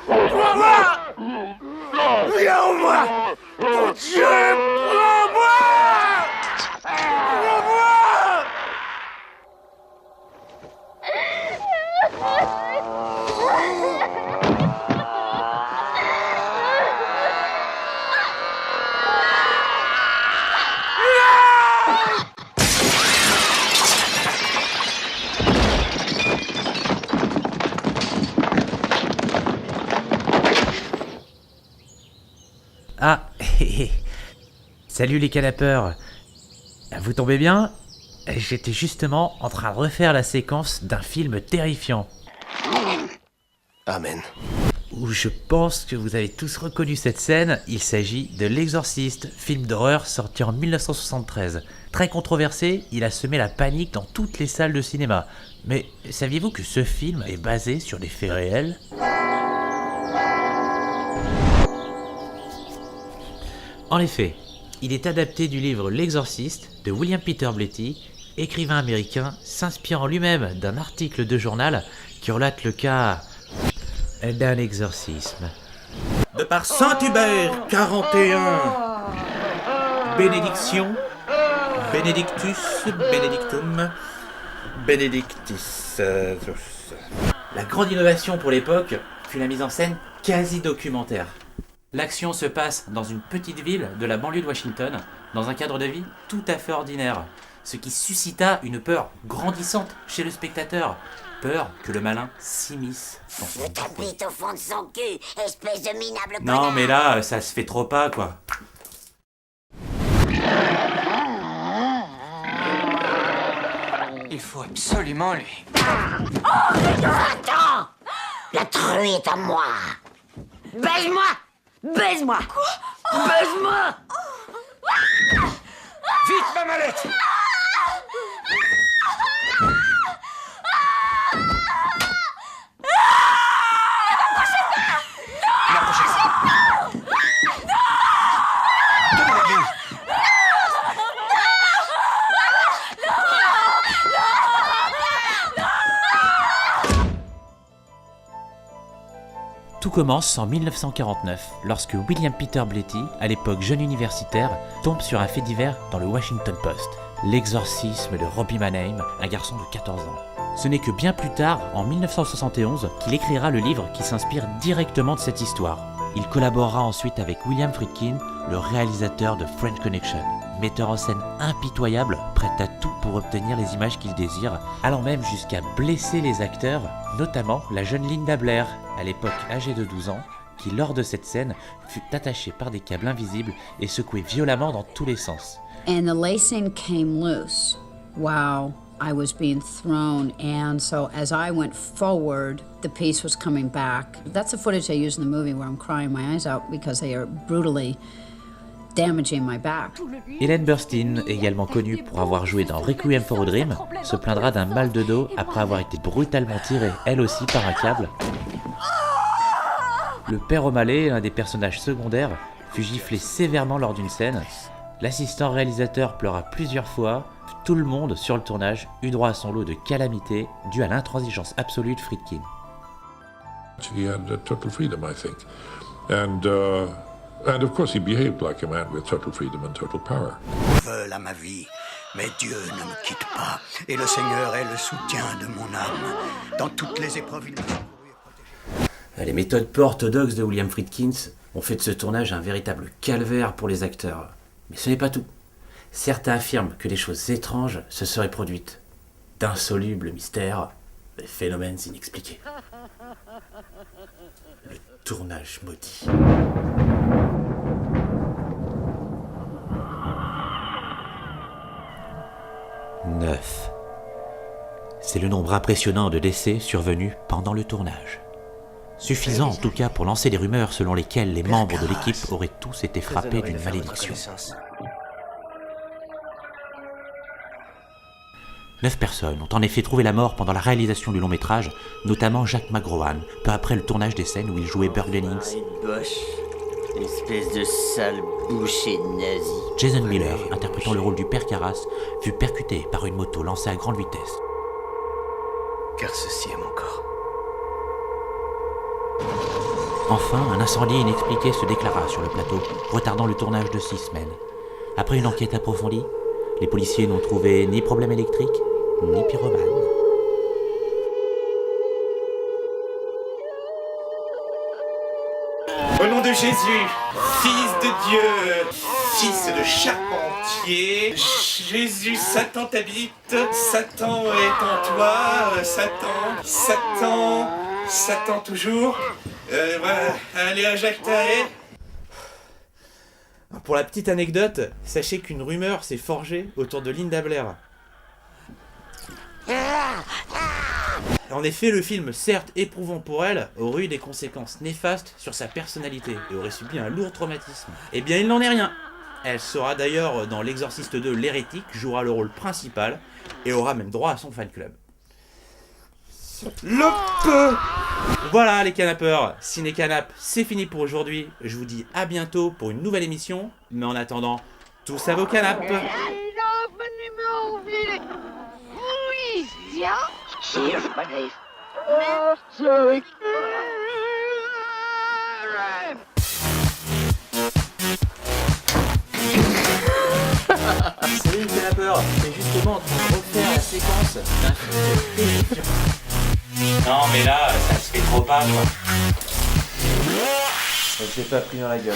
Prends-moi! Mon Dieu! Prends-moi! Prends-moi! Ah, salut les canapeurs. Vous tombez bien? J'étais justement en train de refaire la séquence d'un film terrifiant. Amen. Où je pense que vous avez tous reconnu cette scène. Il s'agit de L'Exorciste, film d'horreur sorti en 1973. Très controversé, il a semé la panique dans toutes les salles de cinéma. Mais saviez-vous que ce film est basé sur des faits réels? En effet, il est adapté du livre L'Exorciste de William Peter Blatty, écrivain américain s'inspirant lui-même d'un article de journal qui relate le cas d'un exorcisme. De par Saint-Hubert 41, bénédiction, benedictus, benedictum, benedictis. La grande innovation pour l'époque fut la mise en scène quasi documentaire. L'action se passe dans une petite ville de la banlieue de Washington, dans un cadre de vie tout à fait ordinaire, ce qui suscita une peur grandissante chez le spectateur. Peur que le malin s'immisce dans son... Je te bite au fond de son cul, espèce de minable Non connard. mais là, ça se fait trop pas quoi. Il faut absolument lui... Attends! La truie est à moi! Baise-moi! Baise-moi! Quoi? Baise-moi! Vite, ma mallette! Tout commence en 1949, lorsque William Peter Blatty, à l'époque jeune universitaire, tombe sur un fait divers dans le Washington Post, l'exorcisme de Robbie Mannheim, un garçon de 14 ans. Ce n'est que bien plus tard, en 1971, qu'il écrira le livre qui s'inspire directement de cette histoire. Il collaborera ensuite avec William Friedkin, le réalisateur de French Connection, metteur en scène impitoyable, prêt à tout pour obtenir les images qu'il désire, allant même jusqu'à blesser les acteurs, notamment la jeune Linda Blair, à l'époque âgée de 12 ans, qui lors de cette scène fut attachée par des câbles invisibles et secouée violemment dans tous les sens. And the lacing came loose while I was being thrown, and so as I went forward, the piece was coming back. That's the footage I use in the movie where I'm crying my eyes out because they are brutally damaging my back. Ellen Burstyn, également connue pour avoir joué dans Requiem for a Dream, se plaindra d'un mal de dos après avoir été brutalement tirée, elle aussi, par un câble. Le père O'Malley, l'un des personnages secondaires, fut giflé sévèrement lors d'une scène. L'assistant réalisateur pleura plusieurs fois. Tout le monde sur le tournage eut droit à son lot de calamités dues à l'intransigeance absolue de Friedkin. He had total freedom, I think. And of course he behaved like a man with total freedom and total power. Veulent à ma vie, mais Dieu ne me quitte pas, et le Seigneur est le soutien de mon âme. Dans toutes les épreuves, il m'a secouru et protégé. Les méthodes peu orthodoxes de William Friedkin ont fait de ce tournage un véritable calvaire pour les acteurs. Mais ce n'est pas tout. Certains affirment que des choses étranges se seraient produites. D'insolubles mystères, des phénomènes inexpliqués. Le tournage maudit. Neuf. C'est le nombre impressionnant de décès survenus pendant le tournage. Suffisant en tout cas pour lancer des rumeurs selon lesquelles les membres de l'équipe auraient tous été frappés d'une malédiction. 9 personnes ont en effet trouvé la mort pendant la réalisation du long métrage, notamment Jack McGowan, peu après le tournage des scènes où il jouait Burg Dennings. Boche, espèce de sale boucher nazi. Jason Miller, interprétant le rôle du père Karras, fut percuté par une moto lancée à grande vitesse. Car ceci est mon corps. Enfin, un incendie inexpliqué se déclara sur le plateau, retardant le tournage de 6 semaines. Après une enquête approfondie, les policiers n'ont trouvé ni problème électrique, ni pyromane. Au nom de Jésus, Fils de Dieu, Fils de charpentier, Jésus, Satan t'habite, Satan est en toi, Satan toujours. Voilà, allez à Jacques Taët. Pour la petite anecdote, sachez qu'une rumeur s'est forgée autour de Linda Blair. En effet, le film, certes éprouvant pour elle, aurait eu des conséquences néfastes sur sa personnalité et aurait subi un lourd traumatisme. Eh bien, il n'en est rien. Elle sera d'ailleurs dans L'Exorciste 2, l'hérétique, jouera le rôle principal et aura même droit à son fan club. Voilà les canapeurs, Ciné Canap, c'est fini pour aujourd'hui. Je vous dis à bientôt pour une nouvelle émission, mais en attendant, tous à vos canapes. Salut les canapeurs, c'est justement en train de refaire la séquence d'un film terrifiant. Non mais là, ça se fait trop pas quoi. Je l'ai pas pris dans la gueule.